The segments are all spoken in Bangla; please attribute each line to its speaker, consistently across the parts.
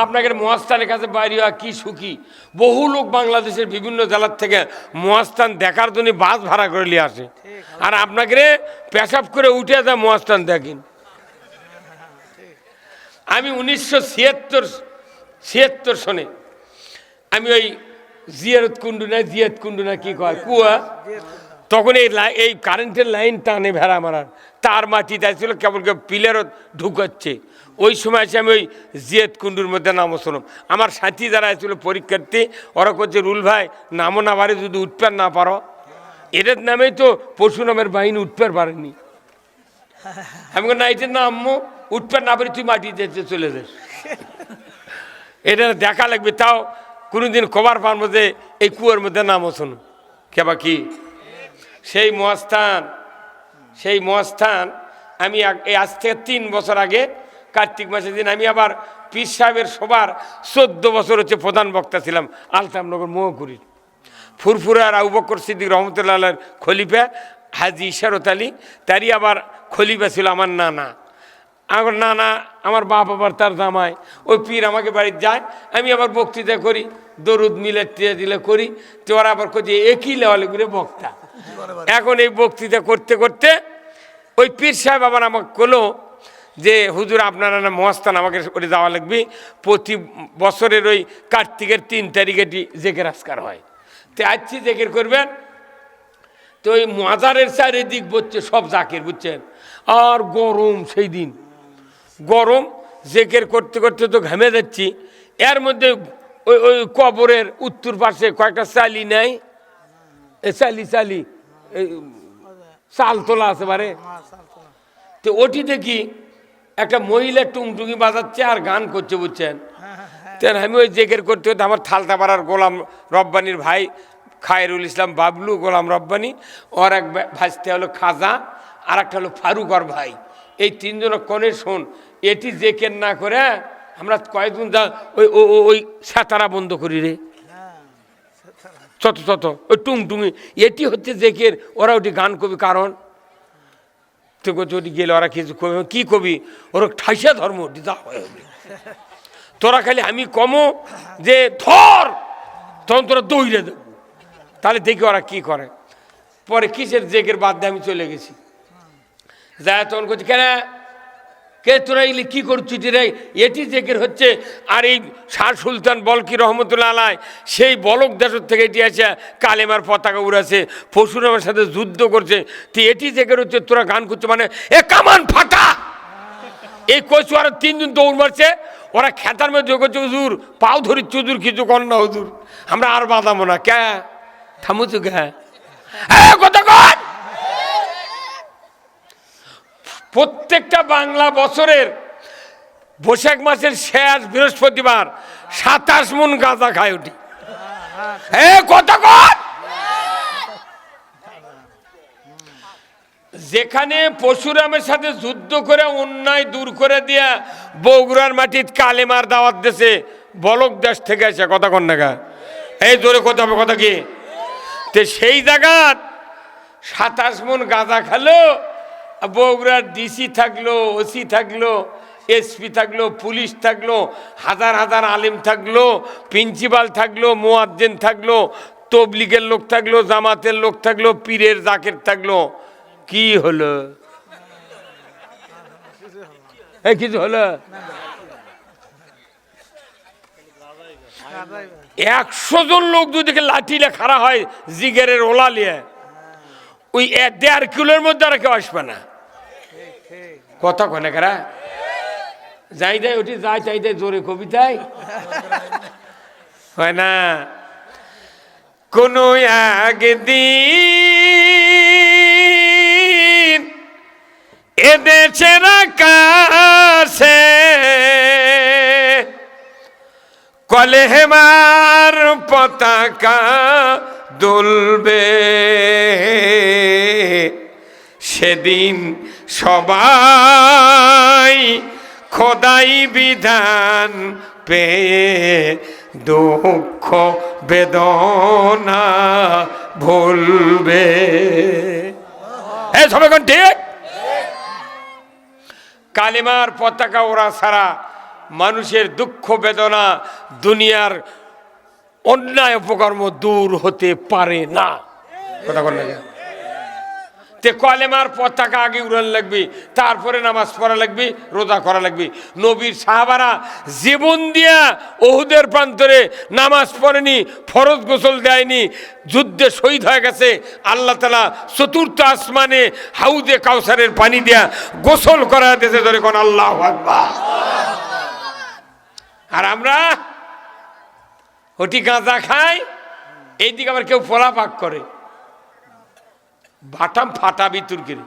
Speaker 1: আপনাদের মহাস্থানের কাছে বাইরে কি সুখী, বহু লোক বাংলাদেশের বিভিন্ন জেলার থেকে মহাস্থান দেখার জন্য বাস ভাড়া করে নিয়ে আসে, আর আপনাকে পেশাব করে উঠে যায় মহাস্থান দেখেন। আমি 1976 সনে আমি ওই জিয়ারত কুণ্ডু না কি কয় কুয়া, তখন এই কারেন্টের লাইন টানে ভেড়া মারার তার মাটি যাচ্ছিল, কেবল কেবল পিলারও ঢুকাচ্ছে। ওই সময় এসে আমি ওই জিয়াত কুণ্ডুর মধ্যে নামও শুনলাম। আমার সাথী যারা ছিল পরীক্ষার্থী, ওরা করছে রুল ভাই নামও না পারে, যদি উঠপার না পারো, এটার নামেই তো পশু নামের বাহিনী উঠপার পারেনি। আমি না এটার নামও উঠপার না পারি, তুই মাটি যেতে চলে যাস, এটা দেখা লাগবে। তাও কোনোদিন খবর পারবো যে এই কুয়ার মধ্যে নামও শুনো কেবা কি সেই মহাস্থান। আমি আজ থেকে 3 বছর আগে কার্তিক মাসের দিন আমি আবার পীর সাহেবের সবার 14 বছর হচ্ছে প্রধান বক্তা ছিলাম আলতামনগর মহকুরির। ফুরফুরার আবু বকর সিদ্দিক রহমতুল্লাহ আলাইহির খলিফা হাজী ইশারত আলী, তারই আবার খলিফা ছিল আমার নানা। আমার নানা আমার বাপ আবার তার জামাই, ওই পীর আমাকে বাড়িতে যায়, আমি আবার বক্তৃতা করি, দরুদ মিলে দিলে করি, তো ওরা আবার করছে একই লেওয়ালে ঘুরে বক্তা। এখন এই বক্তৃতা করতে করতে ওই পীর সাহেব আবার আমাকে বললো যে হুজুর আপনারা না মহাস্থান আমাকে ওটা যাওয়া লাগবে, প্রতি বছরের ওই কার্তিকের 3 তারিখে জেকের আজকার হয়, তো আজকে জেকের করবেন। তো ওই মাজারের চারিদিক বলছে সব জাকের, বুঝছেন, আর গরম, সেই দিন গরম, জেকের করতে করতে তো ঘামে যাচ্ছি। এর মধ্যে ওই কবরের উত্তর পাশে কয়েকটা চালি নেয়, চালি চাল তোলা আছে বারে, তো ওটি দেখি একটা মহিলা টুংটুঙি বাজাচ্ছে আর গান করছে, বুঝছেন। তেন আমি ওই জেকের করতে করতে আমার থালতাপাড়ার গোলাম রব্বানির ভাই খায়রুল ইসলাম বাবলু, গোলাম রব্বানি, ওর এক ভাইতে হলো খাজা, আর একটা হলো ফারুকর ভাই, এই 3 জন কনে শোন, এটি জেকের না করে আমরা কয়েকজন যা ওই সাতারা বন্ধ করি রে, চত ওই টুংটুঙি, এটি হচ্ছে জেকের, ওরা ওটি গান কবি। কারণ তো যদি গেলে ওরা কিছু কবি, কি কবি, ওরা ঠাইসা ধর্ম যা হয়, তোরা খালি আমি কমো যে ধর, তখন তোরা দৌড়ে দেব, তাহলে দেখি ওরা কি করে। পরে কিসের জেকের বাদ দিয়ে আমি চলে গেছি, যায় তখন করছি কেন কে তোরা এগুলি কী করছিস রে, এটি জেকের হচ্ছে। আর এই শাহ সুলতান বলকি রহমতুল্লাহ আলাই সেই বলক দেশের থেকে এটি আছে, কালেমার পতাকা উড়াছে, পরশুরামের সাথে যুদ্ধ করছে, তো এটি জেকের হচ্ছে, তোরা গান করছে মানে এ কামান ফাটা। এই কচু আর 3 জন দৌড় মারছে, ওরা খেতার মধ্যে করছে হুজুর পাও ধরি চুজুর কিছু কর না হুজুর, আমরা আর বাঁধাবো না, কে থামুছু কে কথা কর। প্রত্যেকটা বাংলা বছরের বৈশাখ মাসের শেষ বৃহস্পতিবার 27 মণ গাঁজা খায় ওটি, কথা কর। যেখানে পরশুরামের সাথে যুদ্ধ করে অন্যায় দূর করে দিয়া বগুড়ার মাটির কালেমার দাওয়াত দেশে বলক দেশ থেকে আসে, কথা কন না, এই জোরে কথা হবে, কথা কি, তো সেই জায়গার 27 মণ গাঁজা খালো, বগুড়ার ডিসি থাকলো, ওসি থাকলো, এসপি থাকলো, পুলিশ থাকলো, হাজার হাজার আলেম থাকলো, প্রিন্সিপাল থাকলো, মুয়াজ্জিন থাকলো, তবলিগের লোক থাকলো, জামাতের লোক থাকলো, পীরের জাকের থাকলো, কি হলো, কিছু হলো? 100 জন লোক যদি লাঠিলে খাড়া হয় জিগেরের ওলা লিয়ে, ওই 1.5 কিলোর মধ্যে আর কেউ আসবে না, কথা কনে কারা যাই দেয় ওটি যাই চাই দেয় জোরে কবিতায় হয় না। কোনো একদিন এদেশের আকাশে কলেমার পতাকা দুলবে, সেদিন সবাই খোদাই বিধান পেয়ে দুঃখ বেদনা ভুলবে। সবাই কোন ঠিক, কালেমার পতাকা ওরা ছাড়া মানুষের দুঃখ বেদনা দুনিয়ার অন্যায় অপকর্ম দূর হতে পারে না। কথা বল না, তে কলেমার পতাকা আগে উড়ান লাগবে, তারপরে নামাজ পড়া লাগবে, রোজা করা লাগবে। নবীর সাহাবারা জীবন দিয়া ওহুদের প্রান্তরে নামাজ পড়েনি, ফরজ গোসল দেয়নি, যুদ্ধে শহীদ হয়ে গেছে। আল্লাহ তাআলা চতুর্থ আসমানে হাউদে কাউসারের পানি দিয়া গোসল করা দিয়েছে। ধরে কোন আল্লাহু আকবার। আর আমরা ওটি গাঁজা খাই, এইদিকে আবার কেউ পোলা পাক করে, বাটাম ফাটাবি তুর্কির।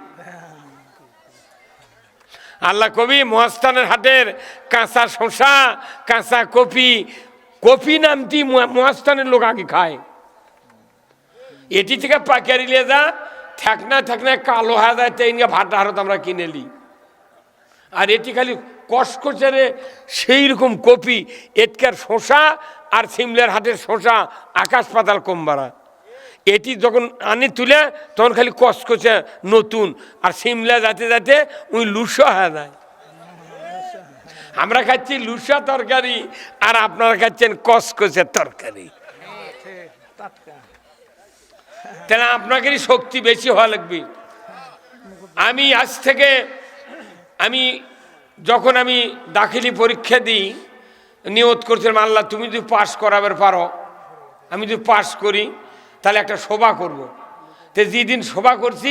Speaker 1: আল্লাহ কবি মহাস্থানের হাটের কাঁচা শসা, কাঁচা কপি, কপি নামটি মহাস্থানের লোক আগে খায়। এটি থেকে পাইকারি নিয়ে যা ঠেকনা ঠেকনা কালো হয়ে যায়, তেইনকে ভাটা হারত আমরা কিনে নিই। আর এটি খালি কসকসেরে সেই রকম কপি, এটকার শসা আর সিমলার হাটের শসা আকাশ পাতাল কমবাড়া। এটি যখন আনি তুলে তখন খালি কসকসে নতুন, আর সিমলা যাতে যাতে ওই লুসা হয়ে যায়। আমরা খাচ্ছি লুসা তরকারি, আর আপনারা খাচ্ছেন কসকসের তরকারি। তাহলে আপনাকেরই শক্তি বেশি হওয়া লাগবে। আমি আজ থেকে যখন আমি দাখিলি পরীক্ষা দিই, নিয়ত করছিলাম আল্লাহ তুমি যদি পাস করাবার পারো, আমি যদি পাস করি তাহলে একটা সভা করব। তো যেদিন সভা করছি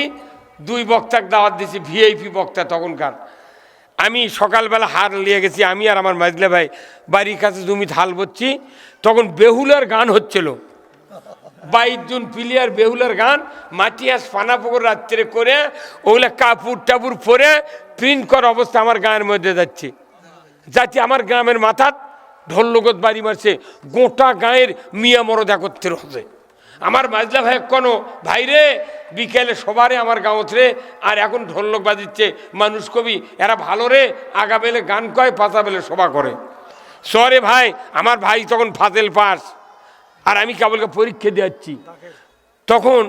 Speaker 1: 2 বক্তাকে দাওয়াত দিয়েছি, ভিআইপি বক্তা তখনকার। আমি সকালবেলা হার নিয়ে গেছি, আমি আর আমার মাজলে ভাই বাড়ির কাছে জমিতে হাল বচ্ছি, তখন বেহুলার গান হচ্ছিল। 22 জন প্লেয়ার বেহুলার গান, মাটিয়াস পানা পুকুর রাত্রে করে ওগুলা কাপড় টাপুর পরে প্রিন্ট করা অবস্থা আমার গায়ের মধ্যে যাচ্ছে। যাতে আমার গ্রামের মাথাত ঢোলগত বাড়ি মারছে, গোটা গায়ের মিয়া মরদ একত্রে হচ্ছে। আমার মাজলা ভাই কোনো ভাইরে বিকেলে সবারে আমার গাঁত রে, আর এখন ঢোলক বাজিচ্ছে মানুষ কবি, এরা ভালো রে, আগা বেলে গান কয়, পাতা বেলে সভা করে। সরে ভাই, আমার ভাই তখন ফাজেল পাস, আর আমি কেবলকে পরীক্ষা দিচ্ছি। তখন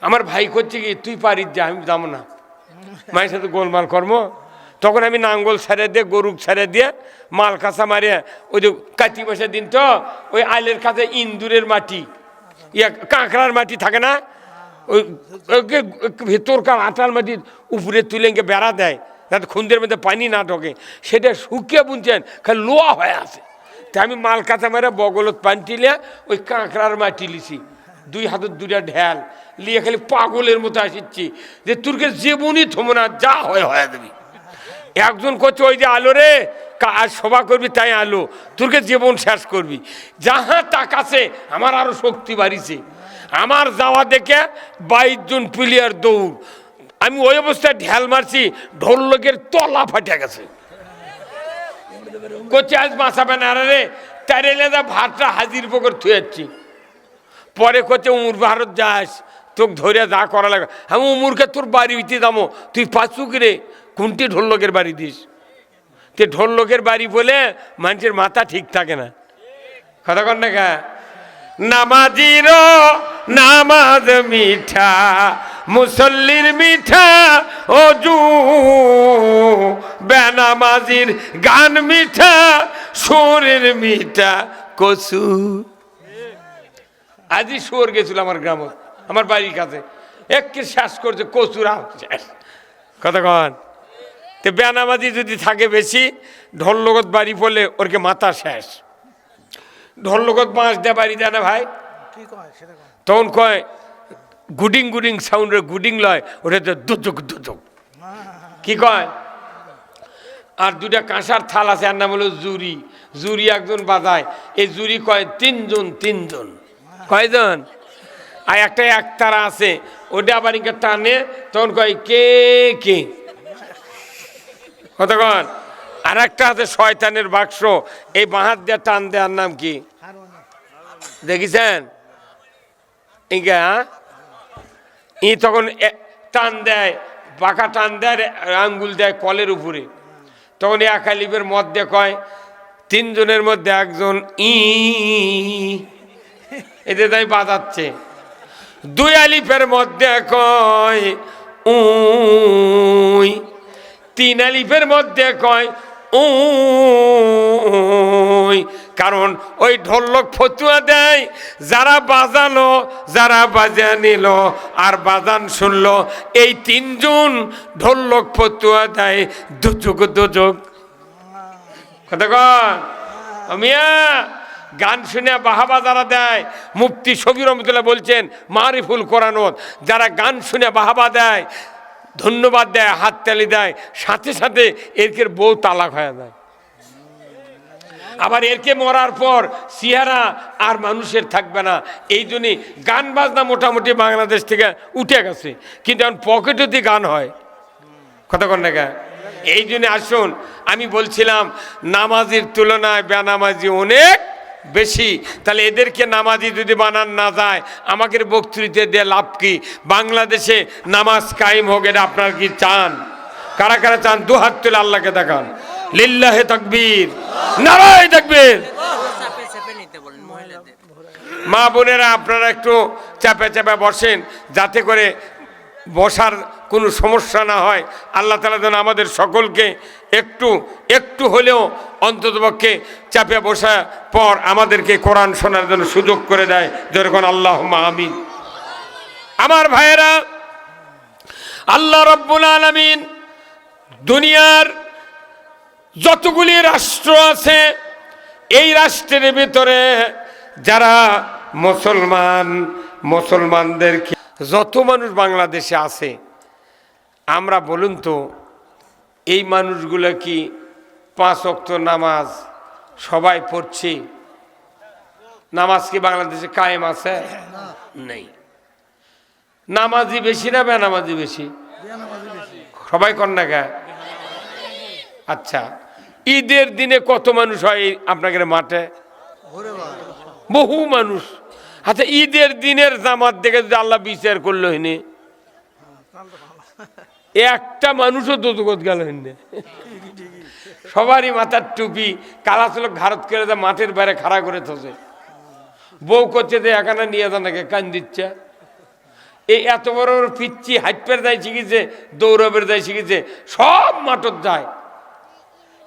Speaker 1: আমার ভাই করছে কি, তুই পারিস যা, আমি যাবো না, মায়ের সাথে গোলমাল কর্ম। তখন আমি নাঙ্গল ছাড়ে দিয়ে, গরুক ছাড়ে দিয়ে, মাল কাঁচা মারিয়া, ওই যে কাতি মাসের দিন তো ওই আইলের কাছে ইন্দুরের মাটি, কাঁকড়ার মাটি থাকে না, ওই ভেতরকার আটার মাটির উপরে তুলে বেড়া দেয় যাতে খুন্দের মধ্যে পানি না ঢোকে, সেটা শুকিয়ে বুনছেন খালি লোয়া হয়ে আছে। তা আমি মাল কাঁচা মারে বগলত পানি টিলে ওই কাঁকড়ার মাটি লিছি, 2 হাতের 2টা ঢেল লিয়ে খালি পাগলের মতো আসিচ্ছি যে তোরকে জীবনই থমো না, যা হয়ে দেবি। একজন করছে ওই যে আলো রে, কাজ সভা করবি তাই আলো, তোরকে জীবন শেষ করবি। যাহা টাকাছে আমার আরো শক্তি বাড়িছে। আমার যাওয়া দেখে 22 জন প্লেয়ার দৌড়, আমি ওই অবস্থায় ঢেল মারছি, ঢোলকের তলা ফাটে গেছে। করছে আজ বাঁচাবে না রে, তাই এলে ভাতটা হাজির পকর থুয়ে যাচ্ছি। পরে করছে উমর ভারত যাস, তোকে ধরে যা করা লাগে। আমি উমরকে তোর বাড়ি উঠতে দামো, তুই পাচুক রে, কোনটি ঢোলকের বাড়ি দিস? তে ঢোলকের বাড়ি বলে মানুষের মাথা ঠিক থাকে না। কথা কন না কা, নামাজির নামাজ মিঠা, মুসল্লির মিঠা অজু, বেনামাজির গান মিঠা, সুরের মিঠা কসু। আজই শুয়োর গেছিল আমার গ্রাম, আমার বাড়ির কাছে, একে শেষ করছে কচুরা শেষ। কতক্ষণ তো বেনামাজি যদি থাকে বেশি, ঢোলগত বাড়ি পড়লে ওরকে মাথা শেষ। ঢোলগত বাঁশ দেয় বাড়ি দেয় না ভাই, তখন কয় গুডিং গুডিং সাউন্ডে গুডিং লয়, ওটা দুজক দুজক কি কয়। আর 2টা কাঁসার থাল আছে, আর নাম হলো জুরি। জুরি একজন বাজায়, এই জুরি কয় 3 জন। কয়জন? আর একটা একতারা আছে, ওটা আবার ইনকে টানে, তখন কয় কে কে। কতক্ষণ? আর একটা আছে শয়তানের বাক্স, এই বাহাত দিয়ে টান দেওয়ার নাম কি দেখেছেন? ইনকা ই তখন টান দেয়, বাঁকা টান দেয়, আঙ্গুল দেয় কলের উপরে, তখন একালিপের মধ্যে কয় 3 জনের মধ্যে একজন ই, এতে তাই বাজাচ্ছে। 2 আলিফের মধ্যে কয় উই, 3 আলিফের মধ্যে কয় ওই কারণ ওই ঢোলক ফতুয়া দেয়, যারা বাজালো, যারা বাজা নিল আর বাজান শুনলো, এই তিনজন ঢোলক ফতুয়া দেয় দুযোগ দুযোগ। কথা কন মিয়া, গান শুনে বাহাবা যারা দেয়, মুফতি শফি রহমতুল্লাহ বলছেন মারিফুল কোরআনত, যারা গান শুনে বাহাবা দেয়, ধন্যবাদ দেয়, হাততালি দেয়, সাথে সাথে এরকের বউ তালাক হয়ে যায়। আবার এরকে মরার পর চেহারা আর মানুষের থাকবে না। এই জন্যে গান বাজনা মোটামুটি বাংলাদেশ থেকে উঠে গেছে, কিন্তু এখন পকেটে দিয়ে গান হয়। কথা কন না? এই জন্য আসুন, আমি বলছিলাম নামাজির তুলনায় বেনামাজি অনেক বেশি। তাহলে এদেরকে নামাজি যদি বানান না যায়, আমাকে বক্তৃতা দিয়ে লাভ কি? বাংলাদেশে নামাজ কায়েম হোক, এটা আপনারা কি চান? কারা কারা চান? দু হাত তুলে আল্লাহকে দেখান। লিল্লাহে তাকবীর, নারায়ে তাকবীর। মা বোনেরা আপনারা একটু চাপে চাপে বসেন, যাতে করে বসার কোনো সমস্যা না হয়। আল্লাহ তাআলা যেন আমাদের সকলকে একটু একটু হলেও অন্ততপক্ষে চাপে বসা পর আমাদেরকে কোরআন শোনার জন্য সুযোগ করে দেয়। যেরকম আল্লাহুম্মা আমিন। আমার ভাইয়েরা, আল্লাহ রাব্বুল আলামিন দুনিয়ার যতগুলি রাষ্ট্র আছে, এই রাষ্ট্রের ভিতরে যারা মুসলমানদেরকে যত মানুষ বাংলাদেশে আছে, আমরা বলুন তো এই মানুষগুলো কি 5 ওয়াক্ত নামাজ সবাই পড়ছি? নামাজ কি বাংলাদেশে কায়েম আছে? নেই। নামাজি বেশি না বেনামাজি বেশি? সবাই কর না গা? আচ্ছা, ঈদের দিনে কত মানুষ হয় আপনাদের মাঠে? বহু মানুষ। আচ্ছা, ঈদের দিনের জামাত দেখে যদি আল্লাহ বিচার করলো হইনি, একটা মানুষও দোজখত গেল হইনি। সবারই মাথার টুপি, কালা চলক ঘাড়ত করে মাঠের বাইরে খাড়া করে থসে। বউ করছে যে এখানে নিয়ে যান নাকি, কান দিচ্ছে। এই এত বড় পিচ্ছি হাইপের যায় শিখেছে, দৌড়বের যায় শিখেছে, সব মাঠত যায়,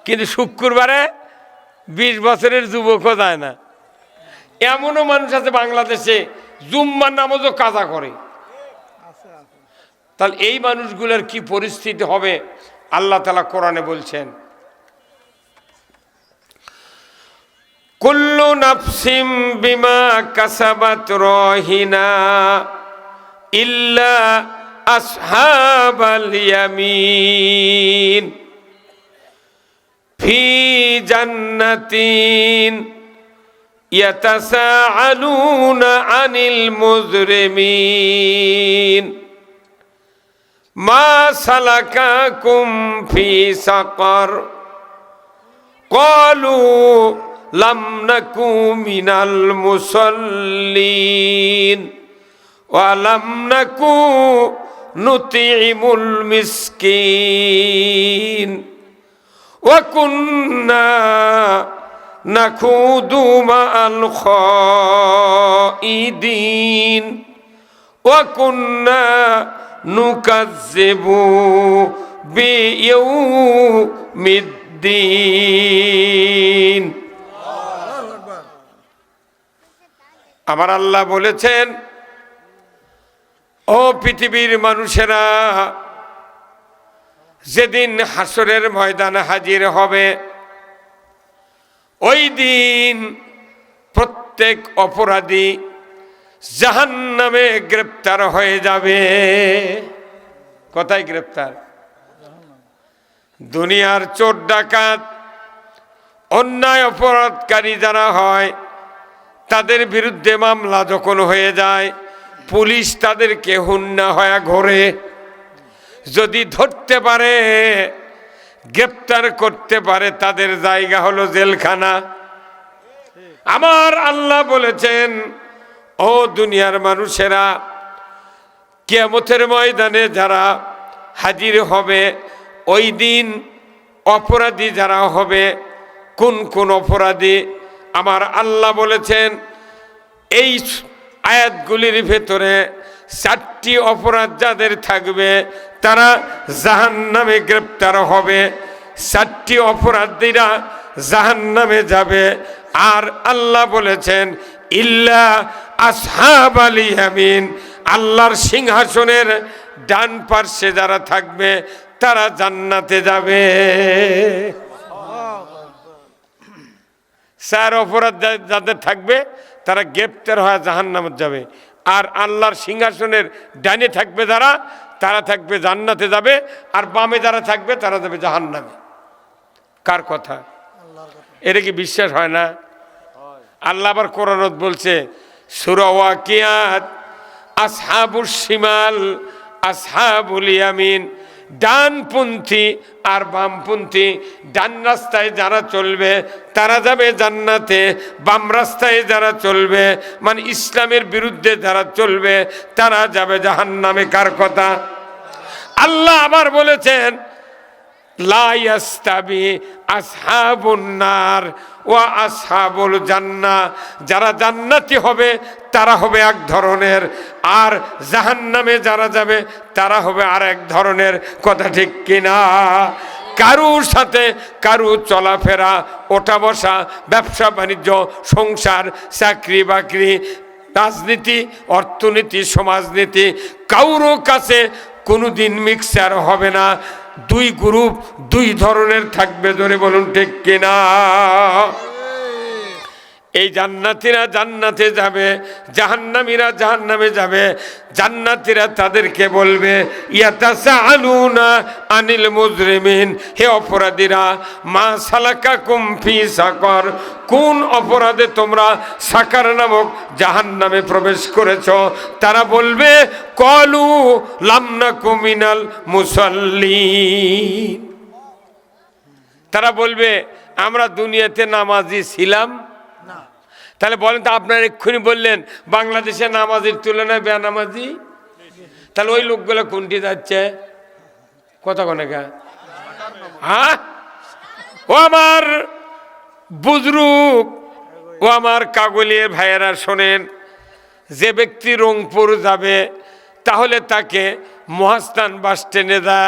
Speaker 1: কিন্তু শুক্রবারে 20 বছরের যুবকও যায় না। এমনও মানুষ আছে বাংলাদেশে জুম্মার নামাজও কাজা করে। তাহলে এই মানুষগুলোর কি পরিস্থিতি হবে? আল্লাহ তাআলা কোরআনে বলছেন, কুল্লু নাফসিম বিমা কাসাবাত রহিনা ইল্লা আসহাবাল ইয়ামিন ফি জান্নাতিন ইয়াতাসাআলুনা আনিল মুজরিমিন মা সালাকাকুম ফি সাকার ক্বালু লাম নাকু মিনাল মুসাল্লিন ওয়া লাম নাকু নুতিমুল মিসকিন ওয়া কুন্না নাখুদু মা'আল খাইদিন ওয়া কুন্না নুকাজ্জিবু বিয়াউমিদ্দিন। আমার আল্লাহ বলেছেন, ও পৃথিবীর মানুষেরা, যেদিন হাসরের ময়দানে হাজির হবে, ওই দিন প্রত্যেক অপরাধী জাহান্নামে গ্রেপ্তার হয়ে যাবে। কোথায় গ্রেপ্তার? দুনিয়ার চোর ডাকাত অন্যায় অপরাধকারী যারা হয়, তাদের বিরুদ্ধে মামলা যখন হয়ে যায়, পুলিশ তাদেরকে হুন্না হয়ে ঘোরে। যদি ধরতে পারে, গ্রেপ্তার করতে পারে, তাদের জায়গা হলো জেলখানা। আমার আল্লাহ বলেছেন, ও দুনিয়ার মানুষেরা, কিয়ামতের ময়দানে যারা হাজির হবে, ওই দিন অপরাধী যারা হবে, কোন কোন অপরাধী? আমার আল্লাহ বলেছেন, এই আয়াতগুলির ভেতরে 4টি অপরাধ যাদের থাকবে, তারা জাহান্নামে গ্রেপ্তার হবে। 4টি অপরাধীরা জাহান্নামে যাবে। আর আল্লাহ বলেছেন ইল্লা আসহাবাল ইয়ামিন, আল্লাহর সিংহাসনের ডান পার্শ্বে যারা থাকবে তারা জান্নাতে যাবে। 4 অপরাধ যাদের থাকবে তারা গ্রেপ্তার হয়ে জাহান্নামে যাবে। আর আল্লাহর সিংহাসনের ডানে থাকবে যারা, তারা থাকবে জান্নাতে যাবে। আর বামে যারা থাকবে তারা যাবে জাহান্নামে। কার কথা? এটা কি বিশ্বাস হয় না? আল্লাহ আবার কোরআনত বলছে সূরা ওয়াকিয়াত, আসহাবুশ শিমাল আসহাবুল ইয়ামিন, ডানপন্থী আর বামপন্থী, ডান রাস্তায় যারা চলবে তারা যাবে জান্নাতে, বাম রাস্তায় যারা চলবে মানে ইসলামের বিরুদ্ধে যারা চলবে তারা যাবে জাহান্নামে। কার কথা? আল্লাহ আবার বলেছেন লা ইয়াস্তাবি আসহাবুন নার ওয়া আসহাবুল জান্নাহ, যারা জান্নাতি হবে তারা হবে এক ধরনের, আর জাহান্নামে যারা যাবে তারা হবে আর এক ধরনের। কথা ঠিক কিনা? কারুর সাথে কারু চলাফেরা, ওঠা বসা, ব্যবসা বাণিজ্য, সংসার, চাকরি বাকরি, রাজনীতি, অর্থনীতি, সমাজনীতি, কারো কাছে কোনোদিন মিক্সার হবে না। 2 গ্রুপ 2 ধরনের থাকবে। ধরে বলুন ঠিক কিনা? এই জান্নাতীরা জান্নাতে যাবে, জাহান্নামীরা জাহান্নামে যাবে। জান্নাতীরা তাদেরকে বলবে ইয়াতাসাআলুনা আনিল মুজরিমিন, হে অপরাধীরা, মা সালাকাকুম ফি সাকর, কোন অপরাধে তোমরা সাকার নামক জাহান্নামে প্রবেশ করেছ? তারা বলবে ক্বালু লাম নাকু মিনাল মুসাল্লিন, তারা বলবে আমরা দুনিয়াতে নামাজি ছিলাম না। তাহলে বলেন তো, আপনারা এক্ষুনি বললেন বাংলাদেশে নামাজির তুলনায় বেনামাজি, তাহলে ওই লোকগুলো কোনটি যাচ্ছে? কথা কনেকা? হ্যাঁ, ও আমার বুজরুক, ও আমার কাগলিয়ে ভাইয়েরা শোনেন, যে ব্যক্তি রংপুর যাবে তাহলে তাকে মহাস্থান বাস স্ট্যান্ডে যা,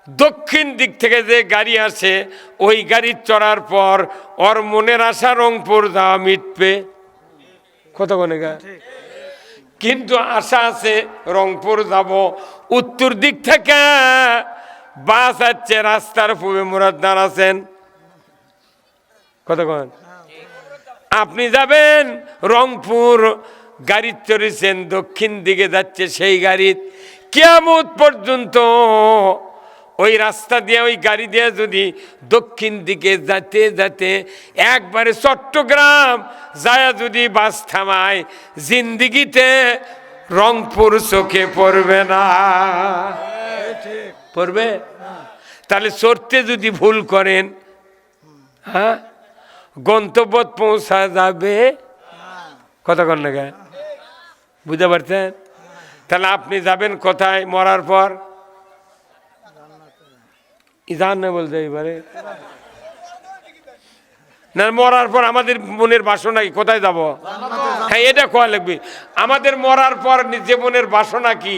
Speaker 1: দক্ষিণ দিক থেকে যে গাড়ি আসে ওই গাড়ি চড়ার পর ওর মনের আশা রংপুর যাওয়া মিটবে। কত কনেকা? কিন্তু আশা আছে রংপুর যাব। উত্তর দিক থেকে বাস আসছে, রাস্তার পূর্বে মুরাদদার আছেন। কতক্ষণ? আপনি যাবেন রংপুর, গাড়ি চড়েছেন, দক্ষিণ দিকে যাচ্ছে সেই গাড়ি, কিয়ামত পর্যন্ত ওই রাস্তা দিয়ে, ওই গাড়ি দিয়ে যদি দক্ষিণ দিকে যেতে যেতে একবারে চট্টগ্রাম যায় যদি বাস থামায়, জিন্দিগিতে রংপুর চোখে পড়বে না। পড়বে? তাহলে চড়তে যদি ভুল করেন, হ্যাঁ, গন্তব্য পৌঁছা যাবে। কতক্ষণ না? বুঝতে পারছেন? তাহলে আপনি যাবেন কোথায় মরার পর? জান না বলতে এবারে না, মরার পর আমাদের মনের বাসনা কি? কোথায় যাব? হ্যাঁ, এটা কোয়া লাগবে। আমাদের মরার পর জীবনের বাসনা কি?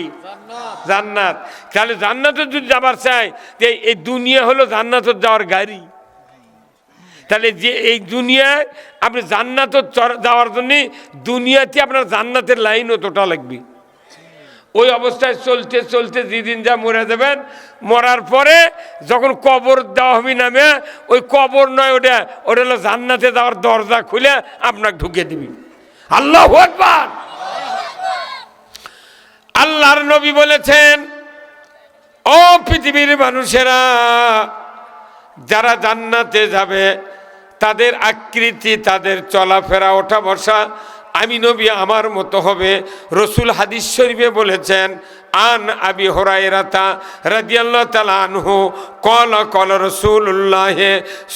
Speaker 1: জান্নাত। তাহলে জান্নাতে যদি যাবার চাই, এই দুনিয়া হলো জান্নাতে যাওয়ার গাড়ি। তাহলে যে এই দুনিয়ায় আপনি জান্নাত যাওয়ার জন্য দুনিয়াতে আপনার জান্নাতের লাইনও তোটা লাগবে। ওই অবস্থায় চলতে চলতে যেদিন যা মরে যাবেন, মরার পরে যখন কবর দেওয়া হবে নামে, ওই কবর নয়, ওটা হলো জান্নাতে যাওয়ার দরজা খুলে আপনাকে ঢুকে দিবি। আল্লাহু আকবার। আল্লাহর নবী বলেছেন, ও পৃথিবীর মানুষেরা, যারা জান্নাতে যাবে তাদের আকৃতি, তাদের চলাফেরা, ওঠা বসা আমি নবী আমার মতো হবে। রসুল হাদিস শরীফে বলেছেন, আন আবি হুরায়রাতা রাদিয়াল্লাহু তাআলা আনহু ক্বালা ক্বালা রাসূলুল্লাহ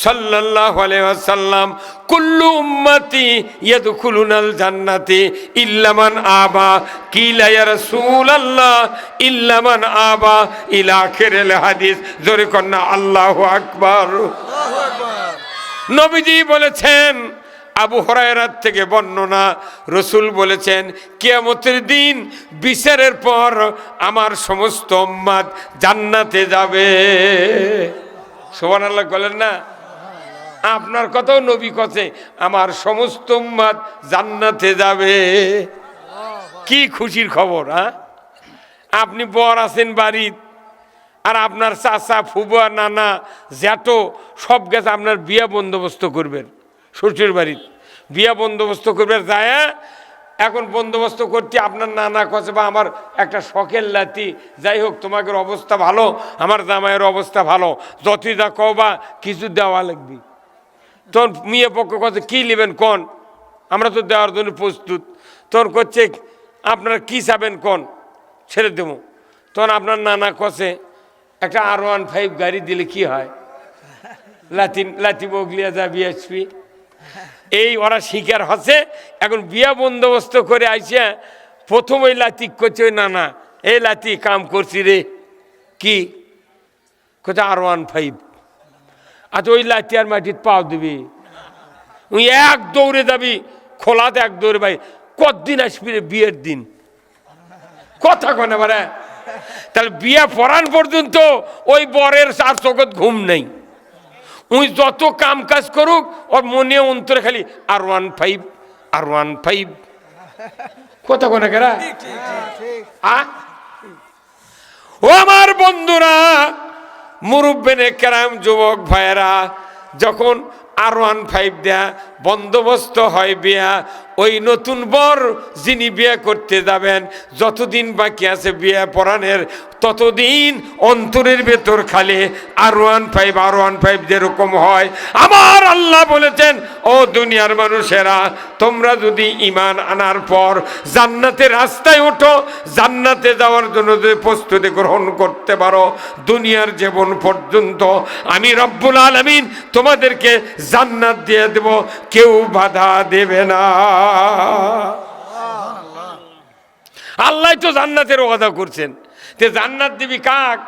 Speaker 1: সাল্লাল্লাহু আলাইহি ওয়াসাল্লাম কুল্লু উম্মতি ইয়াদখুলুনাল জান্নাতি ইল্লা মান আবা, কিলা ইয়া রাসূলুল্লাহ ইল্লা মান আবা, ইলা আখিরিল হাদিস। জোরে কন্না আল্লাহু আকবার। আল্লাহু আকবার। নবীজি বলেছেন, আবু হুরায়রা থেকে বর্ণনা, রসুল বলেছেন কিয়ামতের দিন বিচারের পর আমার সমস্ত উম্মত জান্নাতে যাবে। সুবহানাল্লাহ বলেন না? আপনার কথাও নবী কছে আমার সমস্ত উম্মত জান্নাতে যাবে। কি খুশির খবর! হ্যাঁ, আপনি বর আছেন বাড়ির, আর আপনার চাচা, ফুবুয়া, নানা, জ্যাঠো সব গেছে আপনার বিয়া বন্দোবস্ত করবেন। শ্বশুর বাড়ির বিয়া বন্দোবস্ত করবে যায়। এখন বন্দোবস্ত করতে আপনার নানা কছে বা আমার একটা শখের লাতি, যাই হোক তোমাদের অবস্থা ভালো, আমার জামাইয়ের অবস্থা ভালো, যতই যা কও বা কিছু দেওয়া লাগবে। তখন মেয়ে পক্ষ কছে কি নেবেন কোন, আমরা তো দেওয়ার জন্য প্রস্তুত। তখন করছে আপনারা কি চাবেন কোন, ছেড়ে দেবো। তখন আপনার নানা কছে একটা R15 গাড়ি দিলে কি হয়, লাতি বগলিয়া যা বিএসপি। এই ওরা শিকার হচ্ছে। এখন বিয়া বন্দোবস্ত করে আইসে প্রথম ওই লাতি করছে ওই নানা, এই লাতি কাম করছি রে, কি কোথায় R15। আচ্ছা ওই লাতি আর মাটির পাও দিবি, ওই এক দৌড়ে যাবি খোলাতে, এক দৌড়ে ভাই কতদিন আসবি রে বিয়ের দিন, কথা কনে বারে। তাহলে বিয়ে পড়ান পর্যন্ত ওই বরের আর চোখত ঘুম নেই। উনি যত কাম কাজ করুক ওর মনে অন্তরে খালি R15 কথা কনে কেরা। ও আমার বন্ধুরা, মুরব্বিনে কেরাম, যুবক ভাইয়েরা, যখন R15 দেয়া বন্দোবস্ত হয় বিয়া, ওই নতুন বর যিনি বিয়ে করতে যাবেন, যতদিন বাকি আছে বিয়ে পড়ানের ততদিন অন্তরের ভেতর খালি R15 যেরকম হয়। আমার আল্লাহ বলেছেন, ও দুনিয়ার মানুষেরা, তোমরা যদি ঈমান আনার পর জান্নাতের রাস্তায় ওঠো, জান্নাতে যাওয়ার জন্য যদি প্রস্তুতি গ্রহণ করতে পারো, দুনিয়ার জীবন পর্যন্ত আমি রব্বুল আলামিন তোমাদেরকে জান্নাত দিয়ে দেব, কেউ বাধা দেবে না। আল্লাহ তো জান্নাতের ওয়াদা করছেন। তে জান্নাত দিবি কাক,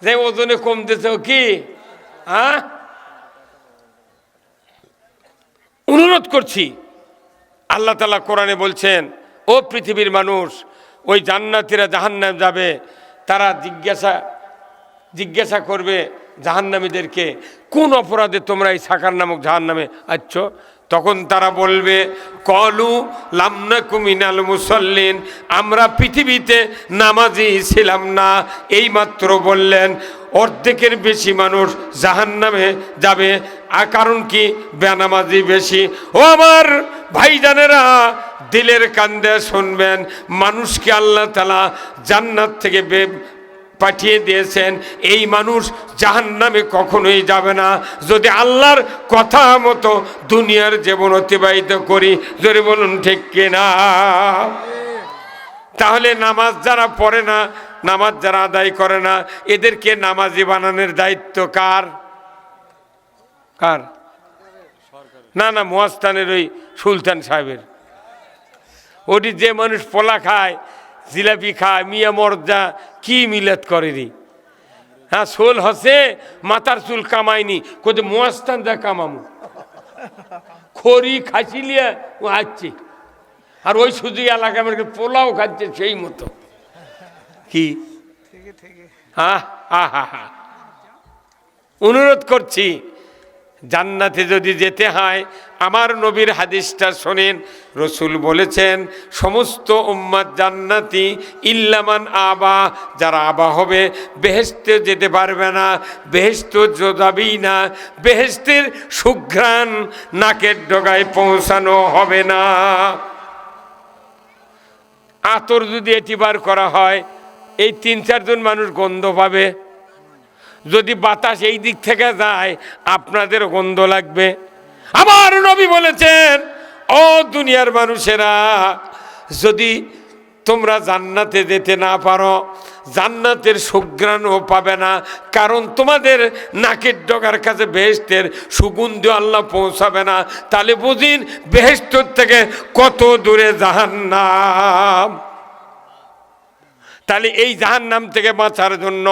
Speaker 1: যে ওজনে কমতেছে কি? হ্যাঁ, অনুরোধ করছি, আল্লাহ তাআলা কোরআনে বলছেন, ও পৃথিবীর মানুষ, ওই জান্নাতীরা জাহান্নামে যাবে, তারা জিজ্ঞাসা করবে জাহান্নামীদেরকে, কোন অপরাধে তোমরা এই সাকার নামক জাহান্নামে আছো? তখন তারা বলবে, কলু লাম নাকু মিনাল মুসাল্লিন, আমরা পৃথিবীতে নামাজি ছিলাম না। এইমাত্র বললেন অর্ধেকের বেশি মানুষ জাহান্নামে যাবে, আর কারণ কি? বেনামাজি বেশি। ও আমার ভাইজানেরা, দিলের কান্দে শুনবেন, মানুষকে আল্লাহ তাআলা জান্নাত থেকে পাঠিয়ে দিয়েছেন, এই মানুষ জাহান্নামে কখনোই যাবে না যদি আল্লাহর কথা মতো দুনিয়ার জীবন অতিবাহিত করি। জোরে বলুন ঠিক কিনা? তাহলে নামাজ যারা পড়ে না, নামাজ যারা আদায় করে না, এদেরকে নামাজি বানানোর দায়িত্ব কার? না না, মহাস্থানের ওই সুলতান সাহেবের। ওটি যে মানুষ পোলা খায়, জিলাপি খায়, মিয়া মর্দা কি মিলাত করেনি। হ্যাঁ, সোল হসে মাথার চুল কামায়নি, কোথায় মহাস্থান যা কামামু, খড়ি খাইছিলিয়া ও আসছে, আর ওই সুযোগ এলাকা আমাকে পোলাও খাচ্ছে সেই মতো। কি অনুরোধ করছি, জান্নাতে যদি যেতে হয়, আমার নবীর হাদিসটা শোনেন। রসুল বলেছেন, সমস্ত উম্মাত জান্নাতি ইল্লামান আবা, যারা আবা হবে বেহেশতে যেতে পারবে না, বেহেশত যাবেই না, বেহেশতের সুঘ্রাণ নাকের ডগায় পৌঁছানো হবে না। আতর যদি এটিবার করা হয়, এই 3-4 জন মানুষ গন্ধ পাবে। যদি বাতাস এই দিক থেকে যায়, আপনাদের গন্ধ লাগবে। আমার নবী বলেছেন, ও দুনিয়ার মানুষেরা, যদি তোমরা জান্নাতে যেতে না পারো, জান্নাতের সুঘ্রাণও পাবে না, কারণ তোমাদের নাকের ডগার কাছে বেহেশতের সুগন্ধি আল্লাহ পৌঁছাবে না। তাহলে বুঝিন বেহেশত থেকে কত দূরে জাহান্নাম। তাহলে এই জাহান্নাম থেকে বাঁচার জন্য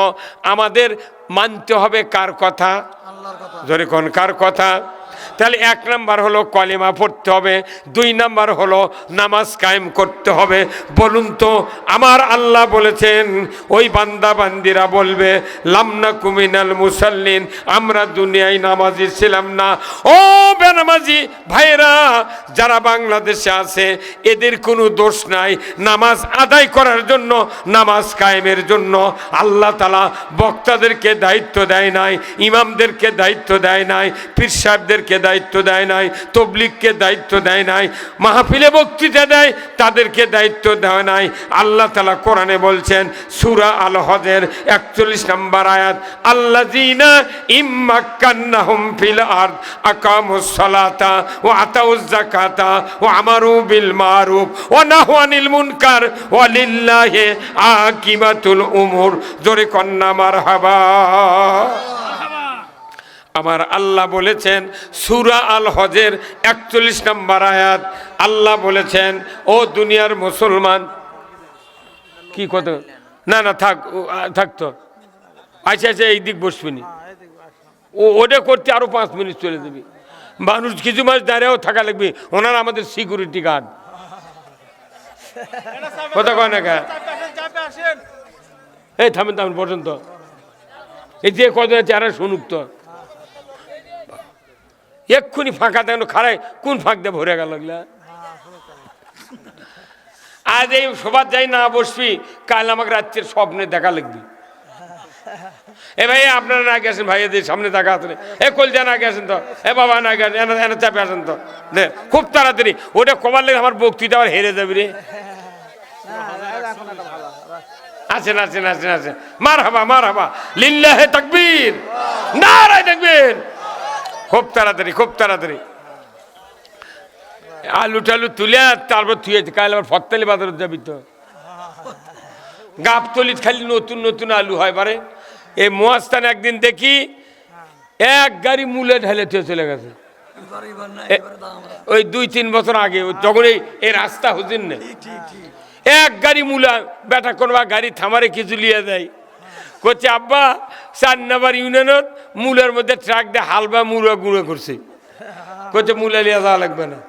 Speaker 1: আমাদের মানতে হবে কার কথা? জোরে কোন কার কথা? তাহলে 1 নাম্বার হলো কলেমা পড়তে হবে, 2 নাম্বার হলো নামাজ কায়েম করতে হবে। বলুন তো আমার আল্লাহ বলেছেন ওই বান্দা বান্দিরা বলবে লামনা কুমিনাল মুসাল্লিন, আমরা দুনিয়ায় নামাজি ছিলাম না। ও বেনামাজি ভাইরা যারা বাংলাদেশে আছে এদের কোনো দোষ নাই। নামাজ আদায় করার জন্য, নামাজ কায়েমের জন্য আল্লাহ তাআলা বক্তাদেরকে দায়িত্ব দেয় নাই, ইমামদেরকে দায়িত্ব দেয় নাই, পীর সাহেবদেরকে দায়িত্ব দেয় নাই, তবলিগকে দায়িত্ব দেয় নাই, মাহফিলে বক্তৃতা দেয় তাদেরকে দায়িত্ব দেয় নাই। আল্লাহ তাআলা কোরআনে বলছেন সূরা আল হজের 41 নম্বর আয়াত, আল্লাযীনা ইম্মাক্কান্নাহুম ফিল আরদ আকামুস সালাতা ওয়া আতাউজ যাকাতা ওয়া আমারু বিল মারুফ ওয়া নাহু আনিল মুনকার ওয়া লিল্লাহি আকিবাতুল উমুর। জোরে কন্না মারহাবা। আমার আল্লাহ বলেছেন সূরা আল হজের 41 নম্বর আয়াত, আল্লাহ বলেছেন ও দুনিয়ার মুসলমান, কি কত না না থাকতো আচ্ছা আচ্ছা এই দিক বসবিনি, ওটা করতে আরো 5 মিনিট চলে যাবি। মানুষ কিছু মাস দাঁড়িয়েও থাকা লাগবে, ওনারা আমাদের সিকিউরিটি গার্ড। কথা কয় না কে? এই থামেন থামেন পর্যন্ত, এই যে কত চেহারা শুনুক তো, এক্ষুনি ফাঁকা দেখো খারাই কোন ফাঁক দিয়ে ভরে গেল। আজ এই সবার যাই না বসবি, কাল আমাকে রাত্রের স্বপ্নে দেখা লাগবি। এ ভাই আপনারা না গেছেন, ভাই এদের সামনে দেখা আসেন, এ কলজা না গেছেন তো, এ বাবা না গেছেন, এনে চাপে আসেন তো, দে খুব তাড়াতাড়ি ওটা কবার লেগে আমার বক্তৃতা আবার হেরে যাবি রে। আছেন আছেন আছেন আছেন, মারহাবা মারহাবা, লিল্লাহে তাকবীর, নারায়ে তাকবীর। খুব তাড়াতাড়ি খুব তাড়াতাড়ি আলু টালু তুলে তারপর থুয়েছে, কাল আবার ফত্তালি বাজারে যাবি তো। গাবতলিত খালি নতুন নতুন আলু হয় পারে। এই মহাস্থানে একদিন দেখি এক গাড়ি মূলে ঢেলে থুয়ে চলে গেছে। ওই 2-3 বছর আগে যখন এই রাস্তা হুজিন না, এক গাড়ি মূলা বেটা করবা গাড়ি থামারে কিছু লিয়ে দেয়, করছে আব্বা 4 নম্বর ইউনিয়নত মূলের মধ্যে ট্রাক দিয়ে হালবা মুড়া গুঁড়ো করছে, করছে মূলা লিয়ে যাওয়া লাগবে না।